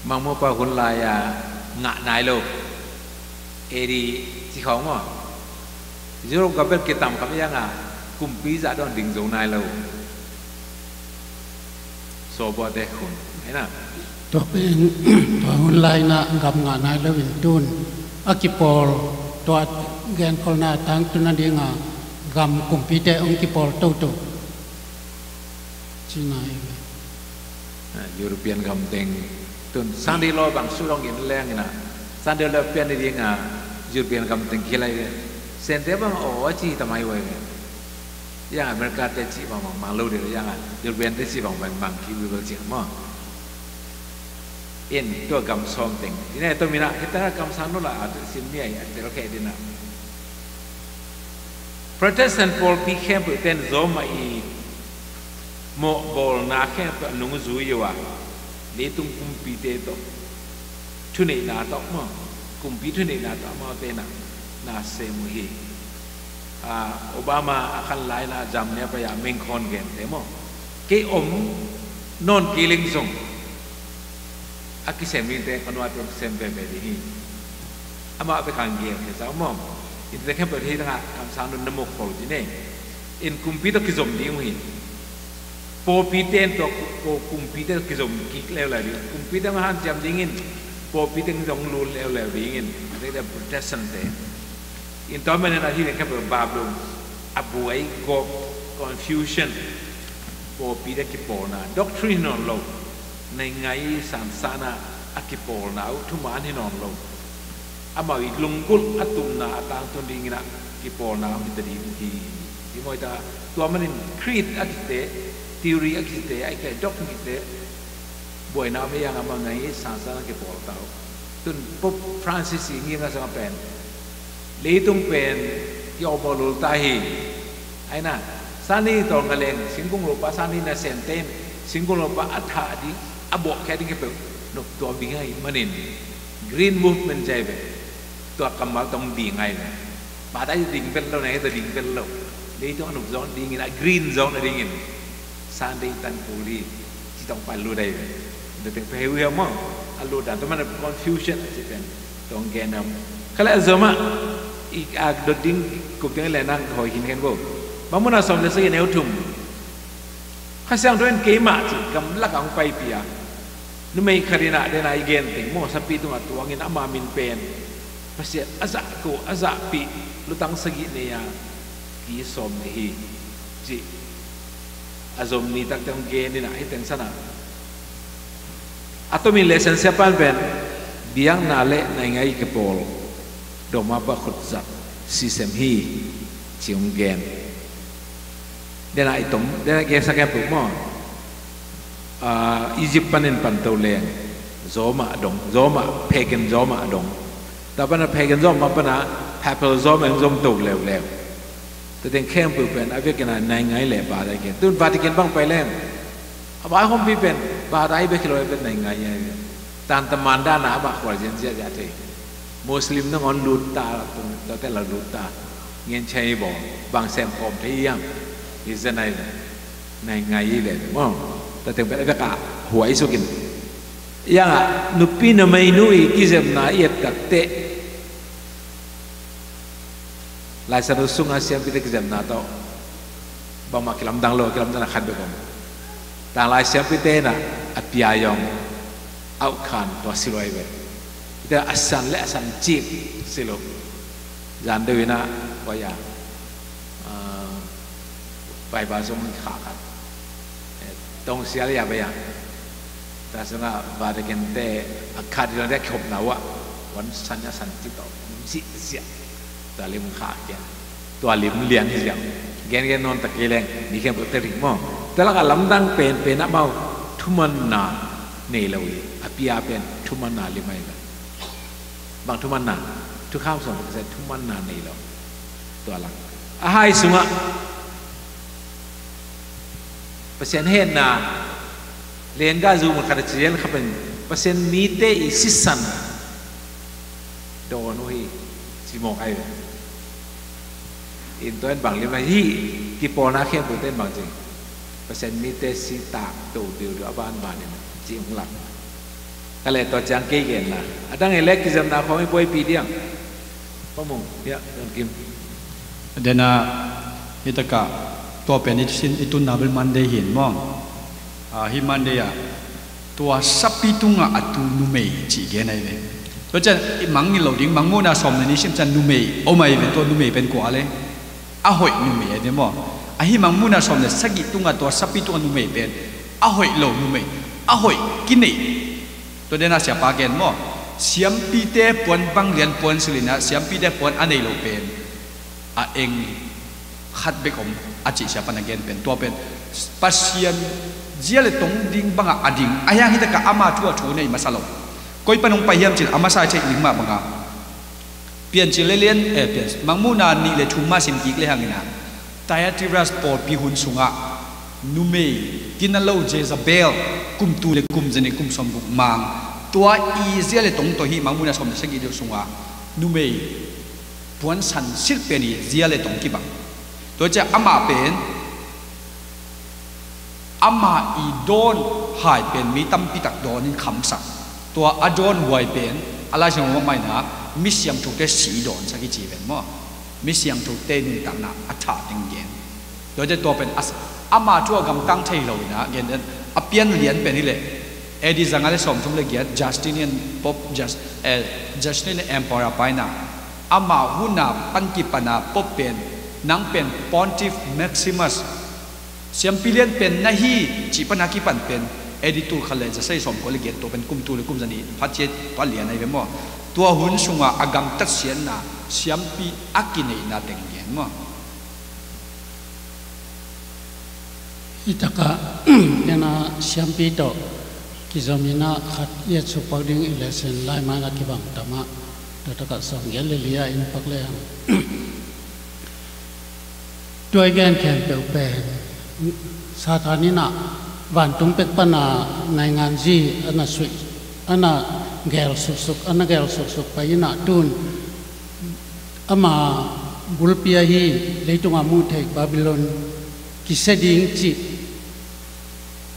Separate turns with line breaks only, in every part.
มังมัวปะคุณลายงะนายโลเอดีที่เขามั้งยุโรปกับเป็นกิตามคำยังกุมปีจะต้องดิ่งโจนายโลโซบอเด็กคนเห็นนะ
ตัวเป็นตัวคุณลายนะกับงะนายโลวินตุนอากิปอลตัวแกนคนน่ะตั้งตุนันเดียงกับกุมปีเตองกิปอลโตโตจีนาย
ยุโรเปียนคำเต็งตุนสันดีโลบางสุรองอินแรงนะสันดีโลเปียนนี่ยังยุโรเปียนคำเต็งกี่ไรเซนเทบังโอ้จีทำไมวะยังอเมริกาเตจิบางมาลูเดียวยังยุโรเปียนเตจิบางคิวเบลจิมั้งอินตัวกำซอมเต็งทีนี้ตัวมีนะkitaกำซานุละอาจจะสิ่งนี้อาจจะเราแค่ดีนะ Protestant Paul became then zoma I mo bol na khe nung zuiwa le tung kumpi te to thune na to mo kumpi thune na to mo te na se mu hi Obama akan lai na jam ne pa ya meng khon gen te mo ke non kiling song aki sem ni te kanwa to sem be be hi ama pe kan ge ke sa mo in te khe pe thi na kam sa nun mo khol ji ne in kumpi to ki zom ding hiโปปีเตนตัวกุมปีเตนกิจมกิกแล้วเลยกุมปีเตนมาหันจำดิ้งโปปีเตนจงรูนแล้วดิ้งอันนี้เป็น Protestant เตอินตอนมันนั่นที่เนี่ยแค่เป็นบาปลงอับวยกบ confusion โปปีเตนกิปอลนะ doctrine นอนลงในไงสันสานะอักิปอลนะทุกมันที่นอนลงอามาวิลุงกุลอัตุมนะต่างตัวดิ้งนะกิปอลนะมิตรดีมุขีที่มวยตาตัวมันนี่ครีดอักิเตteori akite ai ke dok ngite boina me yang ama ngai sansa ke pol tau tun pop Francis ngi nga sa pen leitung pen yo bolul tahi ai na sani to ngaleng singkung lupa sani na senten singkung lupa atha di abo ke di ke pe no to bingai manin green movement jaibe to kamal tong bingai na ba dai ding pen lo nai to ding pen lo leitung anu zone ding na green zone ding Sunday tan puliที่ต้องไปรู้ได้เดี๋ยวถึงไปเรื่องมั่งอารมณ์แต่มัน confusion อาจจะเป็นตรงแกนนำขณะเสมาอีกอักดดิ้งกุบดิ้งอะไรนั่งคอยหินเห็นบ่บางมื้อน่ะสมจะซื้อแนวทุ่มข้าเสียงด้วยเกมอ่ะจิกำลักangไปเปียนุ่มไม่คดีน่ะเดนายเกนติงโมสับปีตัวตัวเงินอามามินเป็นภาษาอาซาโกอาซาปีลุตังสกิเนี่ยกีสมนี่จิazom ni tak tang ge ni na hiteng sana atomi lesson siapan ben biang nale na ngai ke pol doma ba khut zat system hi chiung gen dena itom dena ge sa ke pu mo Egypt panen pan to leng zoma zoma pagan zoma dong ta pana pagan zoma pana papal zoma zom to lew lewแต่เด็กเข้มปุ๊บเป็นอาเวกันนายไงแหละบาดไอ้เกนตุนบาติกันบ้างไปแล้วอาบายห้องพี่เป็นบาดไอ้เบคโลเป็นนายไงตามตำมันด้านหน้าบักขวาเจนเสียจัดเลยมุสลิมต้องอ่อนลุตตาตรงแต่ละลุตตาเงี้ยใช่บ่บางแซมพอมที่ยังอิสราเอลนายไงเลยมั้งแต่ถึงเป็นอาเวกะหัวอิสุกินยังนุปีนไม่นุยกิเซมนาเอียดกัดเตะ ลายสนุสุงอาเซียนพิเศษจำนาโตบางมาคิลำดังโลคิลำดังขัดเบกมต่างลายเซียนพิเศษน่ะอภิยองเอาขานตัวสิรวยเวแต่อาสันและอาสันจีบสิโลยันเดวินะว่าอย่างไปบาสงขากันตรงเสียระยะไปอย่างแต่สงฆ์บาดกันแต่อาคาดีเราได้ขบหนาวะวันสัญญาสันติต่อสิเสียตัวลิมขาเกียนตัวลิมเลียนที่เสียงเกนนอนตะเกียงนี่แค่เตริมอแต่ละก็ลำดังเป็นนับเอาทุมันนาเนลวีอภิยาเป็นทุมันนาลิไม่กันบางทุมันนาทุกข้าวส่งเสร็จทุมันนาเนลตัวหลังอาหายสุงะเปอร์เซ็นต์เห็นนะเรียนก็ซูมันขนาดเรียนเขาเป็นเปอร์เซ็นต์มีเตอิสิสันโดนวิจิมองไอ้อินตัวบางเรื่องที่กี่ปอนาเข้มตัวเต้นบางจริงเปอร์เซ็นต์มีเตสิตาตัวเดียวบ้านเนี่ยจริงหลักก็เลยตัวจังเก่งนะตั้งแต่เล็กที่จำนาเขาไม่ป่วยปีเดียวพ่อมงเนี่ยโดนกิม
เดน่าฮิตกะตัวเป็นอิตุนนาเบลมันเดียเห็นมั้งฮิมันเดียตัวสับปีตุงอัตุนุเมย์จีเกนไอเวตัวจะมังงิโลดิ้งมังมูนาสอมในนี้ชิมจันนุเมย์โอไม่เป็นตัวนุเมย์เป็นกว่าเลยอาหอยนุเมย์เนี่ยมั้งฮิมังมูนาสอมเนี่ยสักิตุงตัวสับปีตุงนุเมย์เป็นอาหอยโลนุเมย์อาหอยกินนี่ตัวเดน่าเสียปากเกนมั้งเสียมปีเตปวนบังเรียนปวนสิลินะเสียมปีเตปวนอันไหนโลเป็นเองขัดเบกอมอาจิเสียปนักเกนเป็นตัวเป็นปัสเซียนเจียเลตงดิ้งบังอาดิ่งอายังฮิตกะอามาทั่วทูในมาสลบก้อยปนงไปเยี่ยมจิตอามาใส่เชลิงมาบังอาเปลี่ยนจิเลเลียนเปลี่ยนมังมูนานี่เลทุมมาสิมกิกเลยหางนะไทยทีรัสปอร์ตพิหุนสุงะนุเมย์กินนั่นเลวเจซาเบลกุมตูเลกุมเจเนกุมสมบุกมังตัวอีเจียเลตงตัวฮีมังมูนาสมเสกิเดียวสุงะนุเมย์ปวนสันสิลเป็นเจียเลตงกิบังตัวจะอามาเป็นอามาอีโดนหายเป็นมีตั้มปิตักโดนนี่คำสั่งตัวอโดนไวเป็นอะไรเช่นว่าไม่นะมิเสียงถูกเตสีโดนสักกี่เป็นมั้งมิเสียงถูกเตนินต่างหน้าอัฐาติงเย็นโดยจะตัวเป็นอามาชั่วกำตั้งเทโลนะเย็นอเปียนเหรียญเป็นนี่แหละเอดีจังอะไรสมทุกเลยเกียรติจัสติเนียนป๊อปจัสติเนียนเอ็มพอร์ไปนะอามาหุ่นนาปันกิปนาป๊อปเป็นนังเป็นปอนติฟแม็กซิมัสเสียมพิเลียนเป็นนาฮีจีปนากิปันเป็นเอดิตูขเลนจะใส่สมก็เลยเกียรตัวเป็นกุมตูหรือกุมจันนีพัดเจ็ดตัวเหรียญในเวมตัวหุ่นสุงอากำตัดเสียนนาเสียมปีอากินในนาเต็งเย็นมั้ง
อิตากะเนี่ยนะเสียมปีโตกิจมีนาขัดเยียดสุปดิ้งอิเลเซนไลมานากิบังตามะตัวตะกะสองเยลเลียอินปักเลยด้วยแกนแขนเปลวแปลงสาธารณีนะวันตุงเป็กปนาในงานจีอันน่ะสุยอันน่ะแกลสุกอันน่ะแกลสุกไปน่ะตุนอามาบุลปียฮีเลยตุงอามูเทกบาบิโลนกิเสดิงจี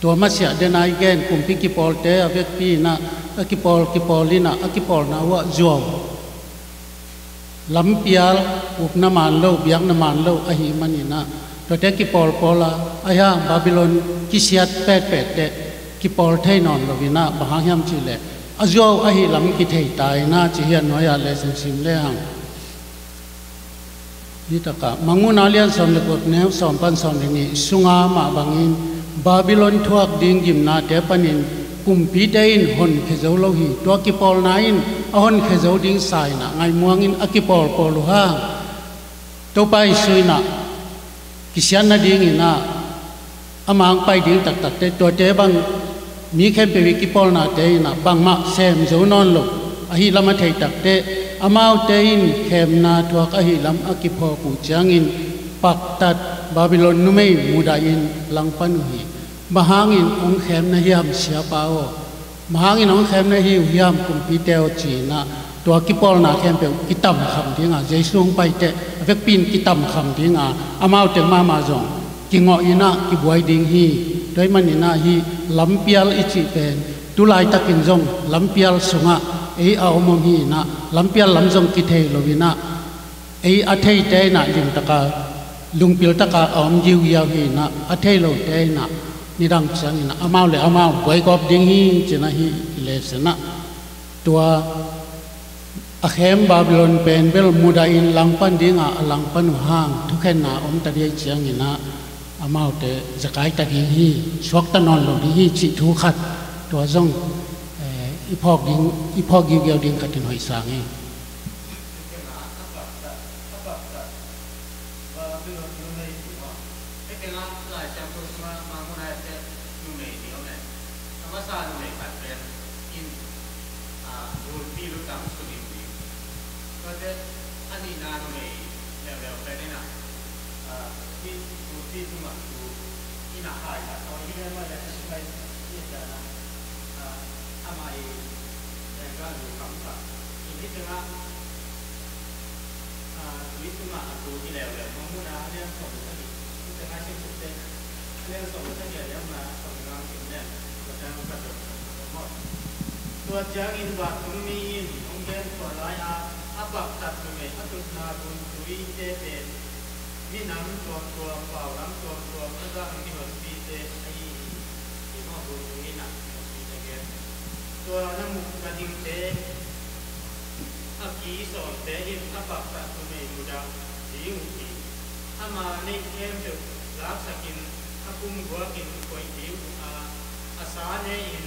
ตัวมาเสียเดนายแกนกุมพิกิปอลเตอเวกปีนะกิปอลลินะกิปอลนะว่าจวบลำเปียลอุปน้ำมันโลบยังน้ำมันโลอหิมันนี่นะตัวเด็กกิปอลลาอายังบาบิโลนกิเสียดเป็ดเด็กกิปอลเทนอนโลวินะบางอย่างจิเลอาจวบอหิลำกิเทตายนะจีเฮียนน้อยอะไรสิมเลยฮังนี่ตะกะมังมุนาเลียนสมเล็กแนวสมปันสมนี่สุงามาบางอินบาบิโลนทวักดิ่งยิมนาเตปันินกุมพีเดนหนเขจโลหิตัวกิปอลนายนหนเขจดิ่งสายนะไงม่วงอินอกิปอลปอลุฮาตัวไปสุยนะกิเสียนนาดิ่งอินะอามังไปดิ่งตักเตตัวเตบังมีแค่เปวิกิปอลนาเตนะบางมาเซมโซนอนลอหิลามาเทตักเตอามาเตอินเขมนาทวักอหิลามอกิปอกูจังอินปักตัดบาบิโลนนุเมย์มุดาอินลังปันุฮีมหางินองเขมนาฮิมเสียปาวมหางินองเขมนาฮิมกุมพิเตอจีนะตัวกิปอลนาเขมเปกิตัมคำที่งาเจสุงไปเตะเวกปินกิตัมคำที่งาอามาเตมาจงกิงออินะกิบวยดิงฮีโดยมันอินะฮีลำเปียลอิจิเป็นตุลายตะกินจงลำเปียลสุงะเอามมฮีนะลำเปียลลำจงกิเทโลวินะเ ai athei te na lim taka lungpil taka om jiu ya hi na athei lo te na nirang chang na amau le amau boy kop ding hi chena hi le sena tua akhem Babylon pen bel muda in langpan dinga langpan hang thukhen na om ta ri chiang ina amau te zakai ta hi swak ta non lo hi chi thu khat tua zong ipok giu giu ding khatin hoi sang e
ตัวจางอินวัดตรงนี้อินองเกนตัวลายอาบักตัดตรงนี้ตุนาบุญตุยเจเป็นมีน้ำตัวเปล่าน้ำตัวพระเจ้าที่หัวปีเจไอ้ที่มาบุญตรงนี้นะปีเจเกนตัวน้ำมุกกระดิ่งเจอากีสอนเจอินอาบักตัดตรงนี้มุดาสีหุกีอามาในเข้มจุดรักสกินอาคุ้มหัวกินก๋วยเตี๋ยวอาสาในอิน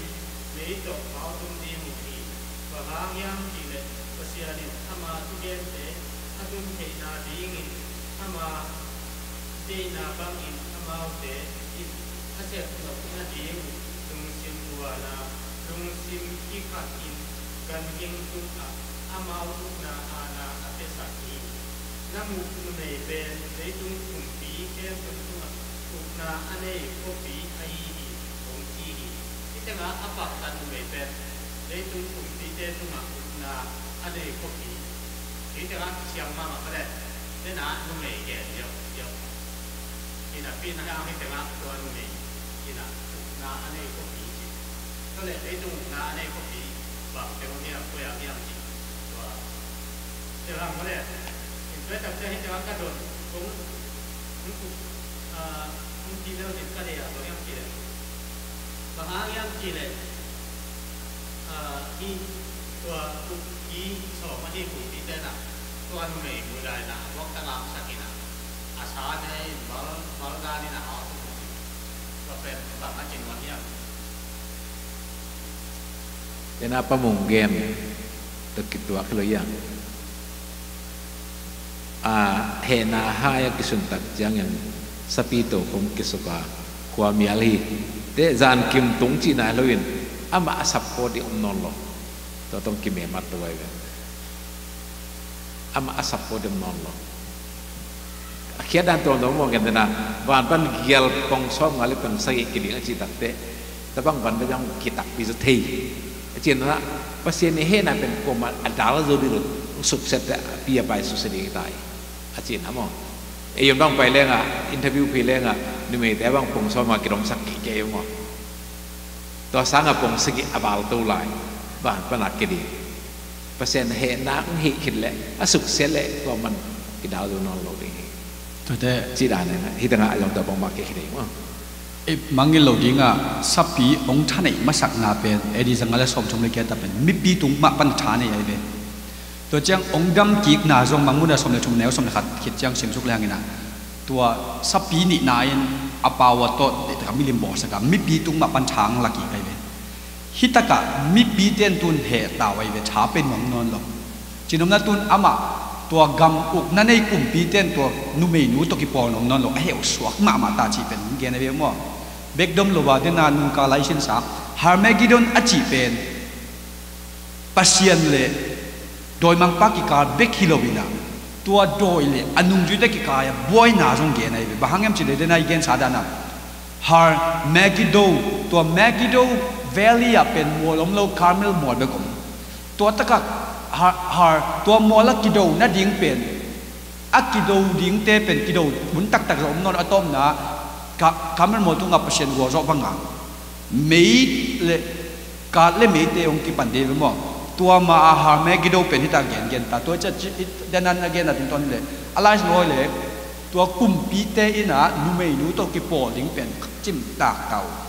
lấy chọn bảo tung đi một kỳ và hàng yam chỉ lệ và xia đi tham mà tu gen thế tham tung thế na đi nghìn tham mà đi na bang in tham mà thế in tham sẽ nó cũng là đi tung sim tua na tung sim ki khát in gan kinh tung tham mà tung na ana ate saki nam mục tu này bên lấy tung tung tí cái tung na ane kopi ai tung chi kita nga apa tan mebe le tung tung ti te tung na ade kopi kita nga siang ma ma le le na nu me ge yo ina pin na ang kita nga to nu me ina na ane kopi ko le tung na ane kopi ba te ko ni ko ya ni ang ji to te lang mo le in pe ta te kita nga ka don kung ti le ni ka le ya to yang ki le bahang yang kile hi tua ki so ma hi ku ti te na tua nu me mu dai na wak ta ngam sakina asa ne mal da ni na ha to pe ba ma chin wan ya
Kena apa mungkin terkitua kalau yang hena haya kisuntak jangan sapito kum kisuka kuamiali te zan kim tung chi na loin ama asap ko di non lo to tong kim emat to wai ama asap ko di non lo akhir dan to no mo kan na ban pan gial kong som ngali pan sai kili chi tak te tabang ban yang kitak bi zu thei chi na pasien ni he na pen ko ma adal zo di ru suk set pi pai su se di tai a chi na mo e yom bang pai lenga interview pi lenga ni me te bang pong so ma ki dong sak ki ke mo to sang a pong sigi abal tu lai ban panak ki di pasien he na hi khit le a suk se le ko man ki dau do non lo di
to te
chi da ne hi ta nga yom to pong ma ki ki mo
e mangil lo dinga sapi ong thane masak na pen edi jangala som chom le ke ta pen mi pi tung ma pan thane ai be to chang ong dam kik na jong manguna som le chom neu som le khat khit chang sim suk lang ina tua sapi ni na in apawa to ta mi lim bo sa ka mi pi tung ma pan thang la ki ai be hitaka mi pi ten tun he ta wai be cha pen mong non lo chinom na tun ama tua gam uk na nei kum pi ten to nu mei nu to ki pol non non lo he suak ma ma ta chi pen ge na be mo bekdom lo ba de na nun ka license sa harmagedon achi pen pasien le doi mang pa ki kar bek hilowina tua doi le anung ju de ki ka ya boy na jong ge na be bahangem chi de na igen sa da na har Megiddo tua Megiddo valley a pen mo lom lo Carmel mo be kom tua taka har tua mo la kido na ding pen akido ding te pen kido mun tak tak rom non atom na Carmel mo tu nga pasien go ro banga mei le ka le mei te ong ki pan de mo tua ma har me gido pen hita gen ta to cha danan again na tin ton le alai noi le tua kumpi te ina nu mei nu to ki po ding pen chim tak tau